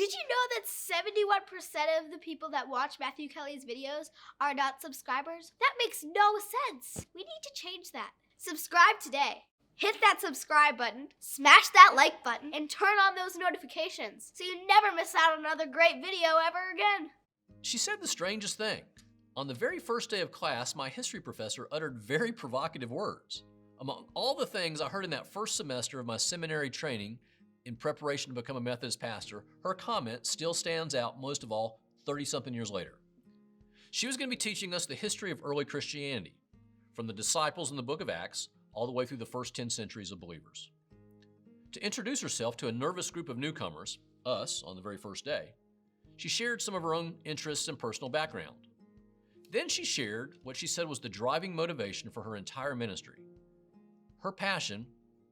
Did you know that 71% of the people that watch Matthew Kelly's videos are not subscribers? That makes no sense. We need to change that. Subscribe today. Hit that subscribe button, smash that like button, and turn on those notifications so you never miss out on another great video ever again. She said the strangest thing. On the very first day of class, my history professor uttered very provocative words. Among all the things I heard in that first semester of my seminary training in preparation to become a Methodist pastor, her comment still stands out most of all 30-something years later. She was going to be teaching us the history of early Christianity, from the disciples in the book of Acts all the way through the first 10 centuries of believers. To introduce herself to a nervous group of newcomers, us, on the very first day, she shared some of her own interests and personal background. Then she shared what she said was the driving motivation for her entire ministry. Her passion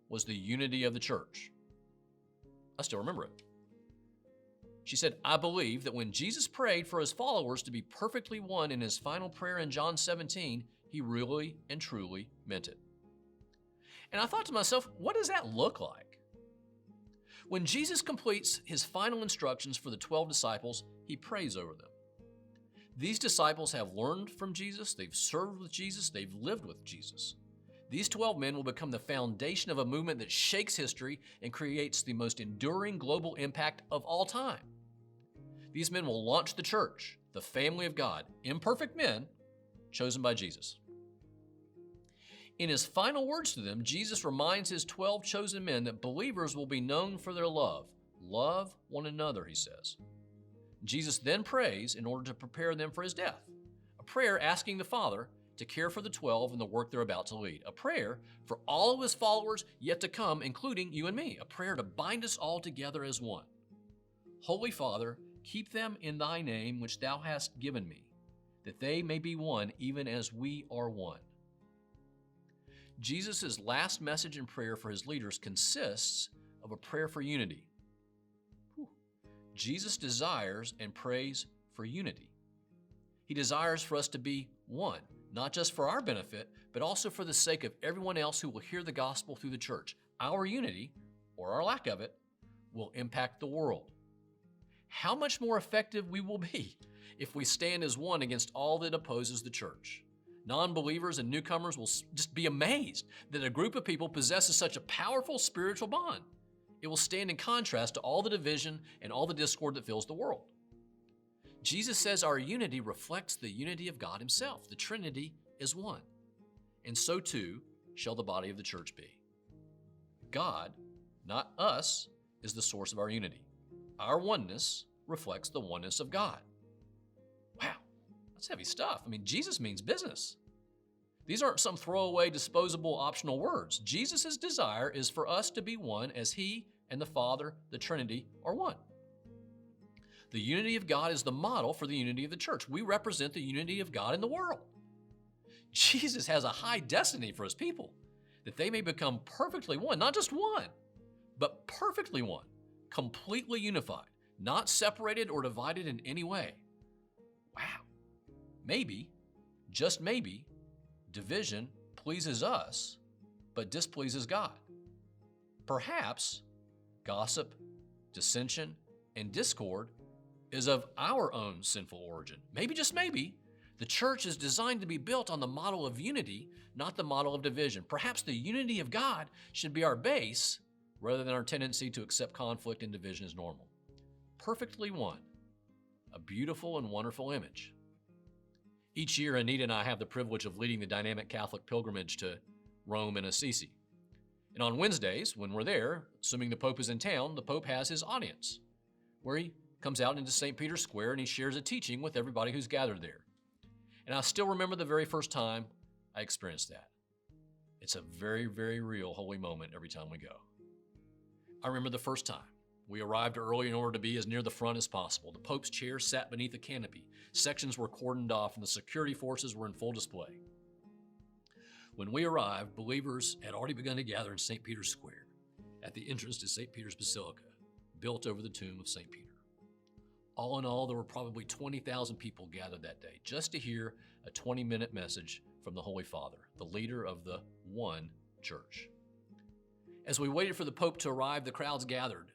was the unity of the church. I still remember it. She said, I believe that when Jesus prayed for his followers to be perfectly one in his final prayer in John 17, he really and truly meant it. And I thought to myself, what does that look like? When Jesus completes his final instructions for the 12 disciples, he prays over them. These disciples have learned from Jesus, they've served with Jesus, they've lived with Jesus. These 12 men will become the foundation of a movement that shakes history and creates the most enduring global impact of all time. These men will launch the church, the family of God, imperfect men chosen by Jesus. In his final words to them, Jesus reminds his 12 chosen men that believers will be known for their love. Love one another, he says. Jesus then prays in order to prepare them for his death, a prayer asking the Father to care for the 12 and the work they're about to lead, a prayer for all of his followers yet to come, including you and me, a prayer to bind us all together as one. Holy Father, keep them in thy name which thou hast given me, that they may be one even as we are one. Jesus' last message and prayer for his leaders consists of a prayer for unity. Jesus desires and prays for unity. He desires for us to be one, not just for our benefit, but also for the sake of everyone else who will hear the gospel through the church. Our unity, or our lack of it, will impact the world. How much more effective we will be if we stand as one against all that opposes the church. Non-believers and newcomers will just be amazed that a group of people possesses such a powerful spiritual bond. It will stand in contrast to all the division and all the discord that fills the world. Jesus says our unity reflects the unity of God himself. The Trinity is one. And so too shall the body of the church be. God, not us, is the source of our unity. Our oneness reflects the oneness of God. Wow, that's heavy stuff. I mean, Jesus means business. These aren't some throwaway, disposable, optional words. Jesus' desire is for us to be one as he and the Father, the Trinity, are one. The unity of God is the model for the unity of the church. We represent the unity of God in the world. Jesus has a high destiny for his people, that they may become perfectly one, not just one, but perfectly one, completely unified, not separated or divided in any way. Wow. Maybe, just maybe, division pleases us, but displeases God. Perhaps gossip, dissension, and discord is of our own sinful origin. Maybe, just maybe, the church is designed to be built on the model of unity, not the model of division. Perhaps the unity of God should be our base rather than our tendency to accept conflict and division as normal. Perfectly one, a beautiful and wonderful image. Each year, Anita and I have the privilege of leading the dynamic Catholic pilgrimage to Rome and Assisi. And on Wednesdays, when we're there, assuming the Pope is in town, the Pope has his audience, where he comes out into St. Peter's Square and he shares a teaching with everybody who's gathered there. And I still remember the very first time I experienced that. It's a very, very real holy moment every time we go. I remember the first time. We arrived early in order to be as near the front as possible. The Pope's chair sat beneath a canopy. Sections were cordoned off and the security forces were in full display. When we arrived, believers had already begun to gather in St. Peter's Square at the entrance to St. Peter's Basilica, built over the tomb of St. Peter. All in all, there were probably 20,000 people gathered that day just to hear a 20-minute message from the Holy Father, the leader of the one church. As we waited for the Pope to arrive, the crowds gathered,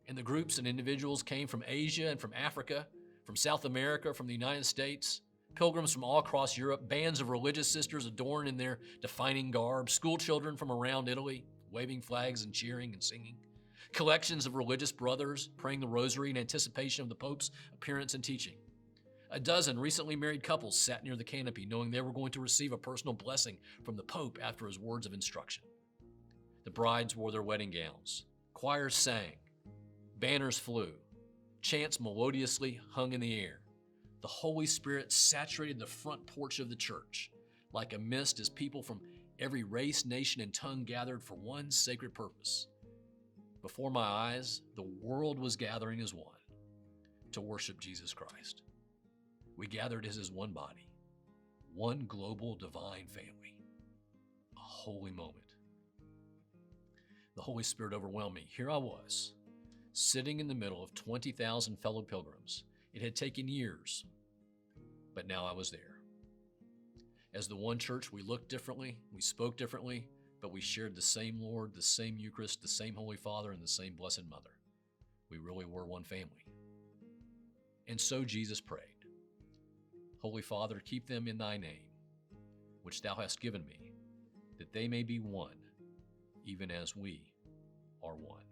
And the groups and individuals came from Asia and from Africa, from South America, from the United States, pilgrims from all across Europe, bands of religious sisters adorned in their defining garb, school children from around Italy, waving flags and cheering and singing, collections of religious brothers praying the rosary in anticipation of the Pope's appearance and teaching. A dozen recently married couples sat near the canopy, knowing they were going to receive a personal blessing from the Pope after his words of instruction. The brides wore their wedding gowns. Choirs sang. Banners flew. Chants melodiously hung in the air. The Holy Spirit saturated the front porch of the church like a mist as people from every race, nation, and tongue gathered for one sacred purpose. Before my eyes, the world was gathering as one to worship Jesus Christ. We gathered as his one body, one global divine family, a holy moment. The Holy Spirit overwhelmed me. Here I was, sitting in the middle of 20,000 fellow pilgrims. It had taken years, but now I was there. As the one church, we looked differently, we spoke differently, but we shared the same Lord, the same Eucharist, the same Holy Father, and the same Blessed Mother. We really were one family. And so Jesus prayed, Holy Father, keep them in thy name, which thou hast given me, that they may be one, even as we are one.